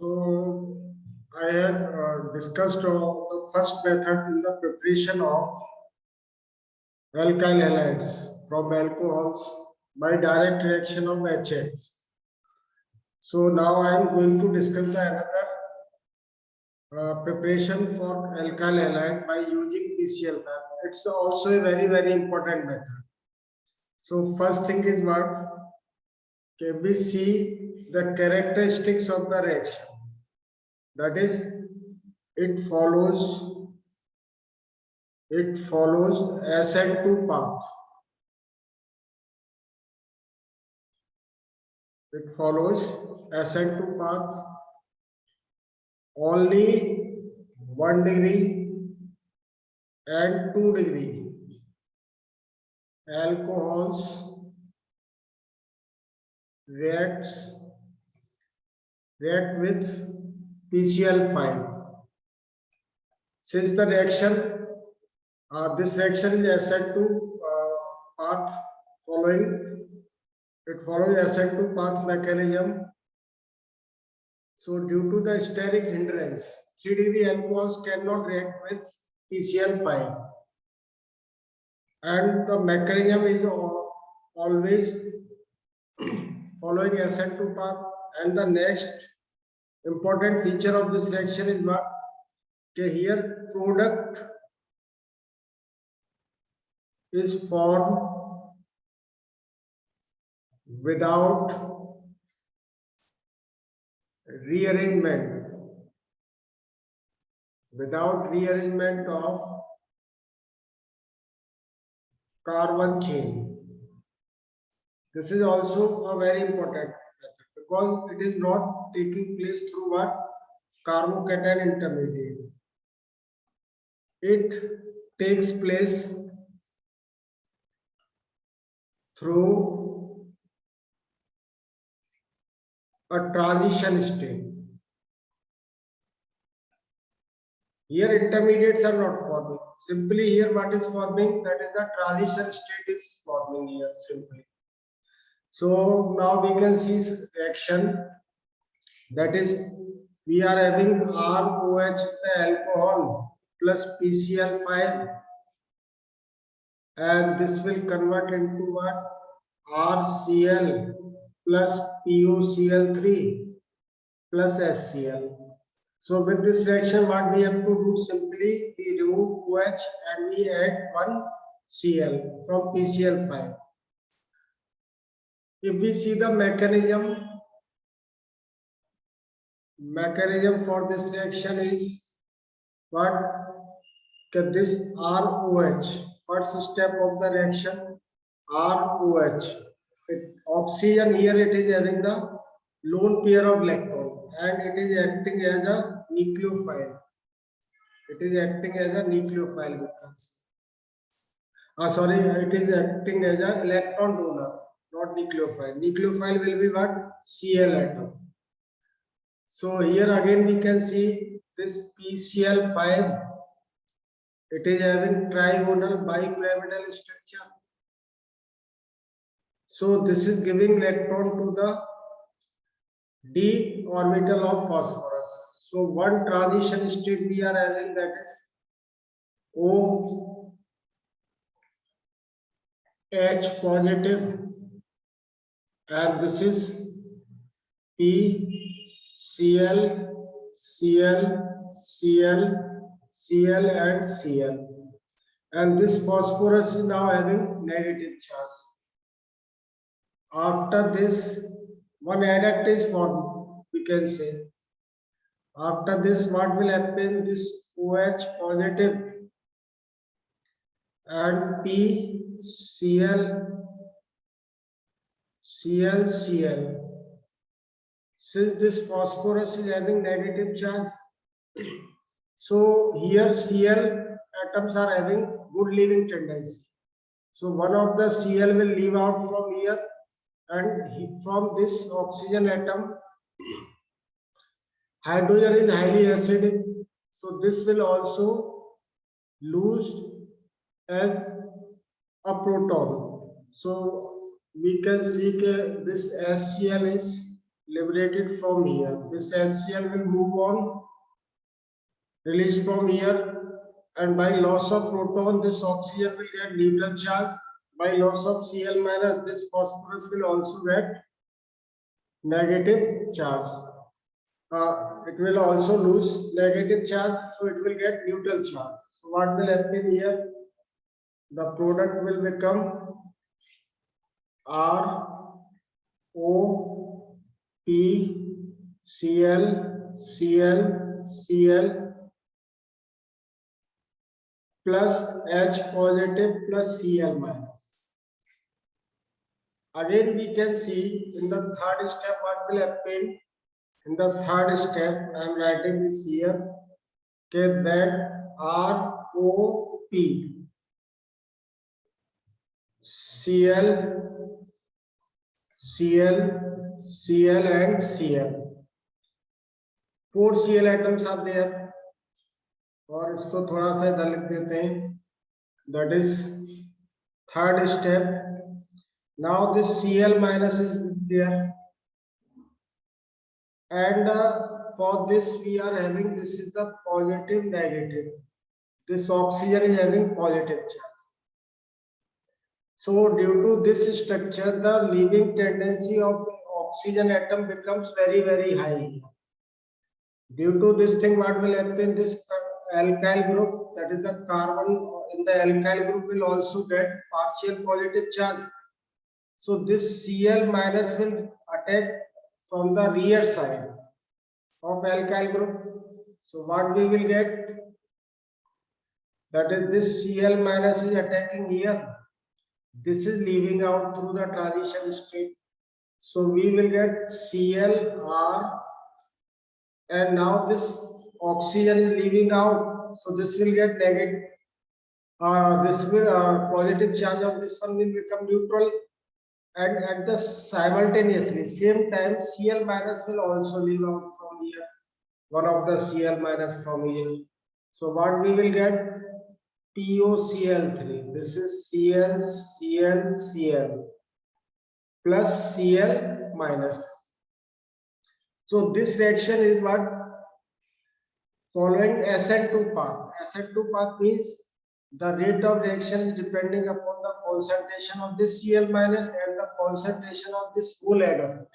So I had discussed the first method in the preparation of alkyl halides from alcohols by direct reaction of HX. So now I am going to discuss the another preparation for alkyl halide by using PCl5. It's also a very important method. So first thing is what? Okay, we see the characteristics of the reaction. That is, it follows SN2 path. It follows SN2 path. Only 1 degree and 2 degree alcohols react with PCl5. Since the reaction, this reaction is SN2 path following, it follows SN2 path mechanism. So due to the steric hindrance, 3 degree alcohols cannot react with PCl5. And the mechanism is always following SN2 path. And the next important feature of this reaction is what? Okay, here product is formed without rearrangement of carbon chain. This is also a very important method because it is not taking place through what? Carbocation intermediate. It takes place through a transition state. Here intermediates are not forming. Simply here what is forming? That is the transition state is forming here simply. So now we can see reaction, that is we are having ROH the alcohol plus PCl5, and this will convert into what? RCl plus POCl3 plus HCl. So with this reaction, what we have to do, simply we remove OH and we add one Cl from PCl5. If we see the mechanism for this reaction is what? This ROH, first step of the reaction, ROH. Oxygen here it is having the lone pair of electron and it is acting as a nucleophile. It is acting as a nucleophile because it is acting as an electron donor, not nucleophile. Nucleophile will be what? Cl atom. So here again we can see this PCl5. It is having trigonal bipyramidal structure. So this is giving electron to the d orbital of phosphorus. So one transition state we are having, that is OH positive, and this is PCl, Cl, and Cl. And this phosphorus is now having negative charge. After this, one adduct is formed, we can say. After this, what will happen? This OH positive and PCl, Cl. Since this phosphorus is having negative charge, so here Cl atoms are having good leaving tendency. So one of the Cl will leave out from here, and from this oxygen atom, hydrogen is highly acidic. So this will also lose as a proton. So we can see that this HCl is liberated from here. This HCl will move on, released from here, and by loss of proton, this oxygen will get neutral charge. By loss of Cl minus, this phosphorus will also get negative charge. It will also lose negative charge, so it will get neutral charge. So what will happen here? The product will become R O P Cl Cl Cl plus H positive plus Cl minus. Again, we can see in the third step what will happen. In the third step, I am writing this here. Okay, that R O P Cl Cl Cl and Cl. 4 Cl atoms are there. और इसको थोड़ा सा इधर लिख देते हैं. That is third step. Now this Cl minus is there, and for this we are having, this is the positive negative. This oxygen is having positive charge. So due to this structure, the leaving tendency of oxygen atom becomes very, very high. Due to this thing, what will happen? This alkyl group, that is the carbon in the alkyl group, will also get partial positive charge. So this Cl minus will attack from the rear side of alkyl group. So what we will get? That is, this Cl minus is attacking here. This is leaving out through the transition state. So we will get ClR, and now this oxygen is leaving out. So this will get negative. This will positive charge of this one will become neutral, and at the simultaneously same time Cl minus will also leave out from here. One of the Cl minus from here. So what we will get? POCl3. This is Cl Cl Cl plus Cl minus. So this reaction is what? Following SN2 path. SN2 path means the rate of reaction is depending upon the concentration of this Cl minus and the concentration of this whole atom.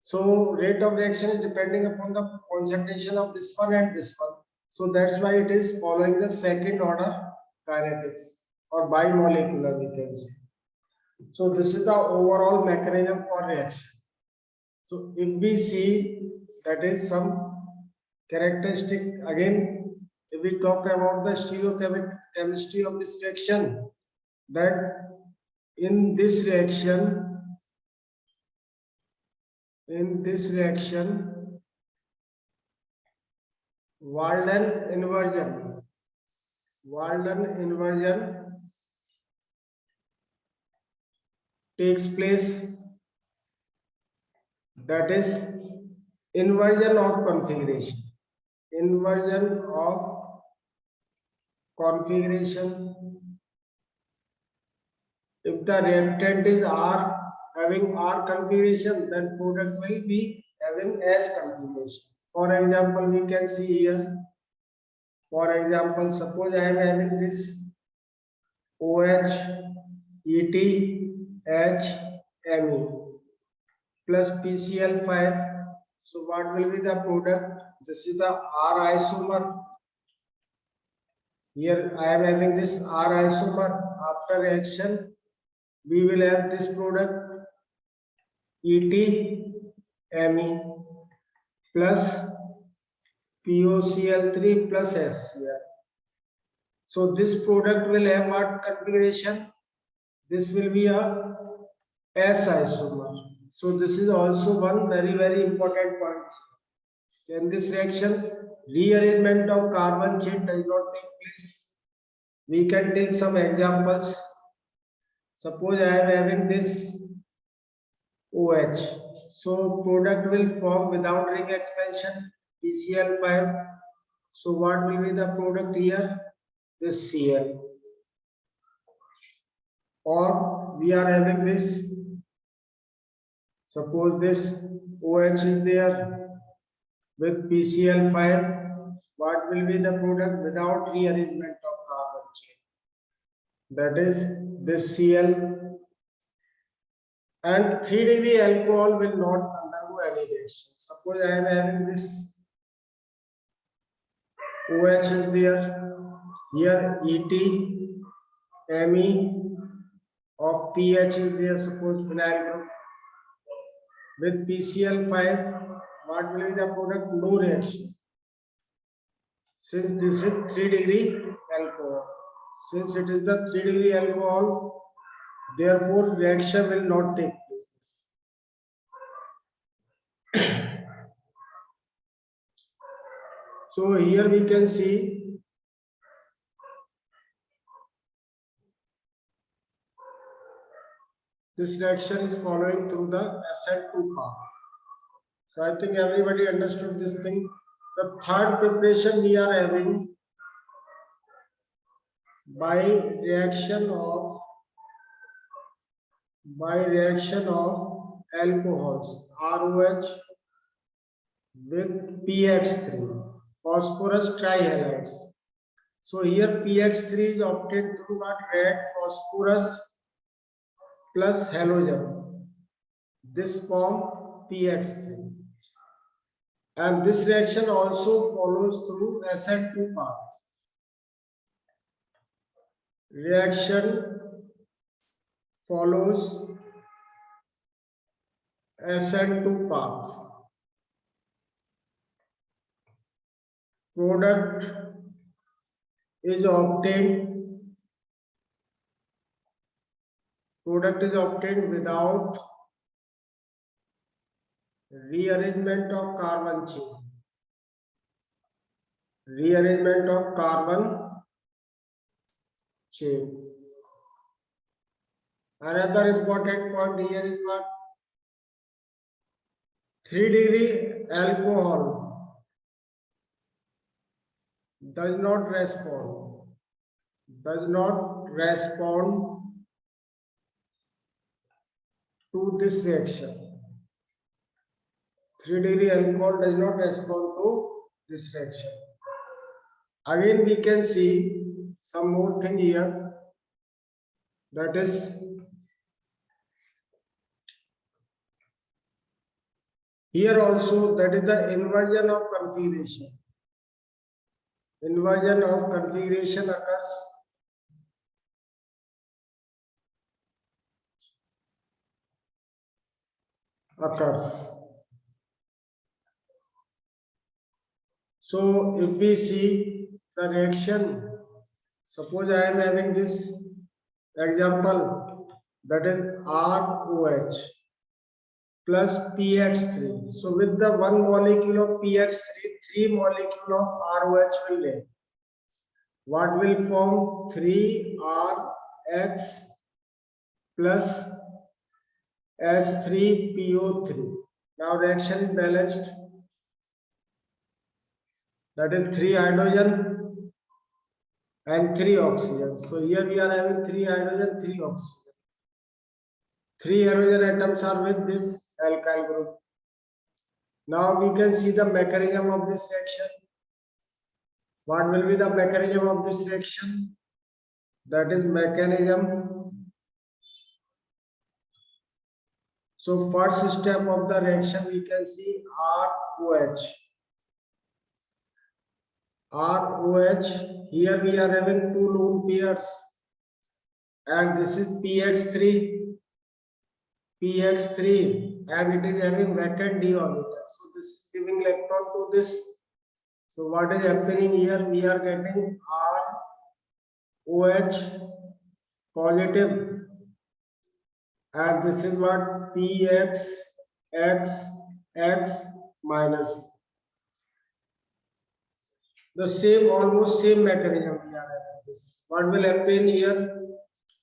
So rate of reaction is depending upon the concentration of this one and this one. So that's why it is following the second order kinetics, or bimolecular we can say. So this is the overall mechanism for reaction. So if we see, that is some characteristic. Again, if we talk about the stereochemistry of this reaction, that in this reaction, Walden inversion takes place. That is inversion of configuration. If the reactant is R, having R configuration, then product will be having S configuration. For example, we can see here. For example, suppose I am having this OH ET H Me plus PCl5. So what will be the product? This is the R isomer. Here I am having this R isomer. After reaction, we will have this product ET-Me plus POCl3 plus HCl. So this product will have what configuration? This will be a S isomer. So this is also one very, very important point. In this reaction, rearrangement of carbon chain does not take place. We can take some examples. Suppose I am having this OH. So product will form without ring expansion, PCl5. So what will be the product here? This Cl. Or we are having this. Suppose this OH is there with PCl5. What will be the product without rearrangement of carbon chain? That is this Cl, and 3-degree alcohol will not undergo any reaction. Suppose I am having this OH is there, here Et, Me of pH is there, suppose phenyl group. With PCl5, what will be the product? No reaction. Since this is 3-degree alcohol, since it is the 3-degree alcohol, therefore reaction will not take place. So here we can see this reaction is following through the SN2 path. So I think everybody understood this thing. The third preparation we are having by reaction of alcohols, ROH with PX3, phosphorus trihalides. So here PX3 is obtained through what? Red phosphorus plus halogen. This form PX3. And this reaction also follows through SN2 path. Reaction follows SN2 path. Product is obtained without rearrangement of carbon chain. Another important point here is what? 3-degree alcohol does not respond to this reaction. 3-degree alcohol does not respond to this reaction. Again, we can see some more thing here. That is here also, that is the inversion of configuration. Inversion of configuration occurs. So if we see the reaction, suppose I am having this example, that is ROH plus PX3. So with the 1 molecule of PX3, 3 molecule of ROH will leave. What will form? 3RX plus H3PO3. Now reaction is balanced. That is 3 hydrogen and 3 oxygen. So here we are having 3 hydrogen, 3 oxygen. 3 hydrogen atoms are with this alkyl group. Now we can see the mechanism of this reaction. What will be the mechanism of this reaction? That is mechanism. So first step of the reaction we can see ROH. Here we are having 2 lone pairs, and this is PX3, and it is having vacant d orbital. So this is giving electron to this. So what is happening here? We are getting ROH positive, and this is what? PXX minus. The same, almost same mechanism we are having this. What will happen here?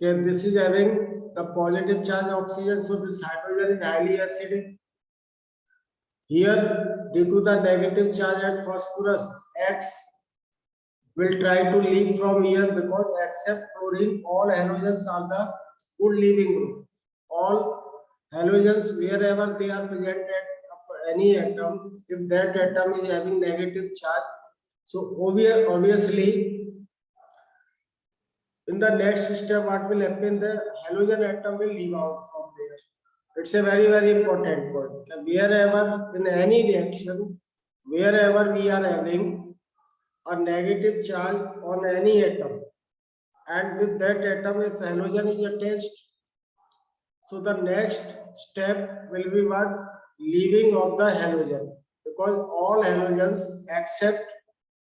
Okay, this is having the positive charge oxygen, so this hydrogen is highly acidic. Here, due to the negative charge at phosphorus, X will try to leave from here, because except fluorine, all halogens are the good leaving group. All halogens wherever they are present at any atom, if that atom is having negative charge, so obviously in the next step what will happen, the halogen atom will leave out from there. It's a very important point. Wherever in any reaction, wherever we are having a negative charge on any atom, and with that atom if halogen is attached, so the next step will be what? Leaving of the halogen, because all halogens except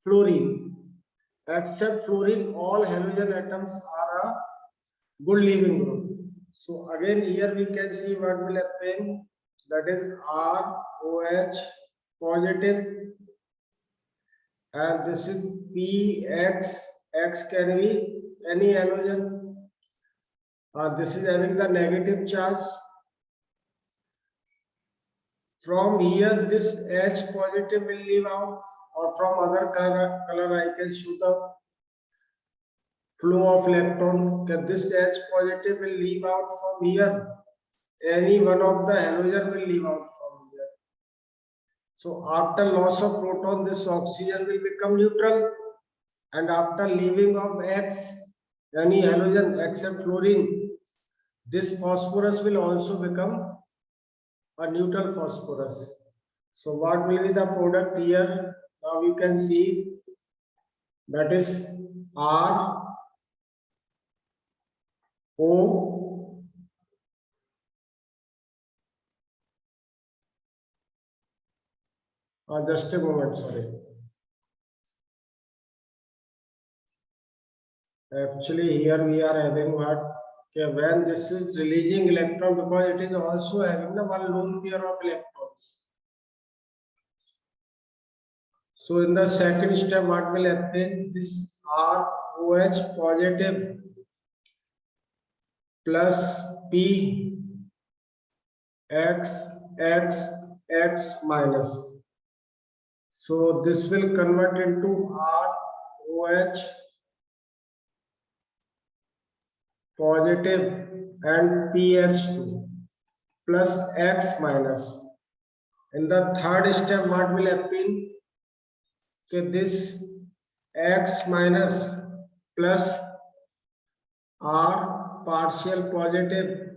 fluorine, all halogen atoms are a good leaving group. So again here we can see what will happen, that is ROH positive, and this is PX. X can be any halogen. This is having the negative charge. From here this H positive will leave out, or from other color I can show the flow of electron. This H positive will leave out from here. Any one of the halogen will leave out from here. So after loss of proton, this oxygen will become neutral, and after leaving of X, any halogen except fluorine, this phosphorus will also become a neutral phosphorus. So what will be the product here? Now you can see that is R O just a moment, sorry. Actually here we are having what? Okay, when this is releasing electron, because it is also having the one lone pair of electrons. So in the second step, what will happen? This ROH positive plus P X X X minus. So this will convert into ROH positive and PH2 plus X minus. In the third step, what will happen? Okay, this X minus plus R partial positive,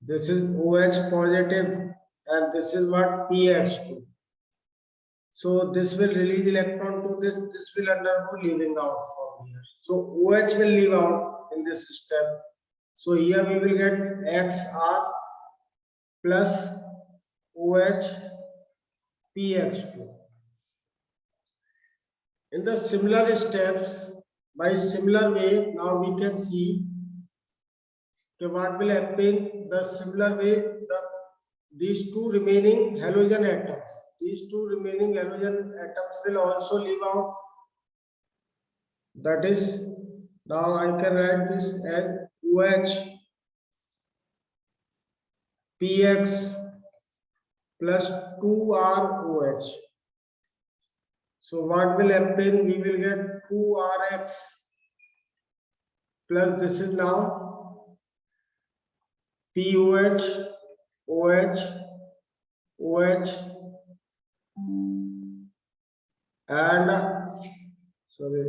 this is OH positive, and this is what PH2. So this will release electron to this will undergo leaving out from here. So OH will leave out in this step. So here we will get XR plus OH PH2. In the similar steps, by similar way, now we can see what will happen. The similar way, these two remaining halogen atoms will also leave out. That is, now I can write this as OH PX plus 2ROH. So what will happen? We will get 2RX plus this is now POH, OH, OH, and sorry.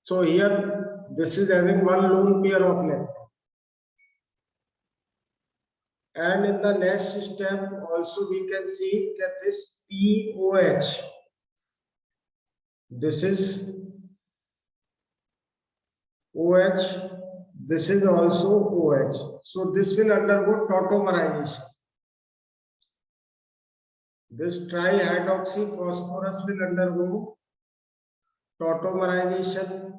So here this is having one lone pair of electrons. And in the next step also we can see that this POH, this is OH, this is also OH. So this will undergo tautomerization. This trihydroxy phosphorus will undergo tautomerization.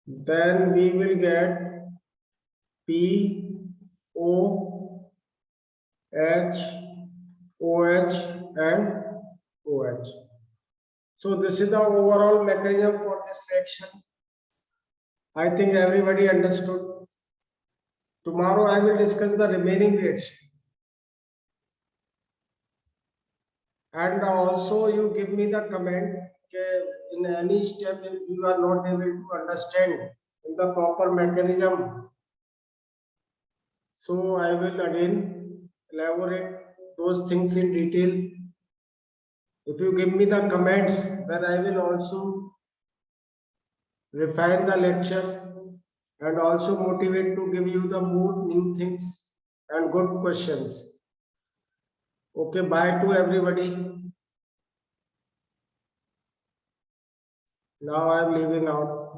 Then we will get PO, H, OH and OH. So this is the overall mechanism for this reaction. I think everybody understood. Tomorrow I will discuss the remaining reaction. and also you give me the comment in any step if you are not able to understand in the proper mechanism, so I will again elaborate those things in detail. If you give me the comments, then I will also refine the lecture and also motivate to give you the more new things and good questions. Okay, bye to everybody. Now I am leaving out.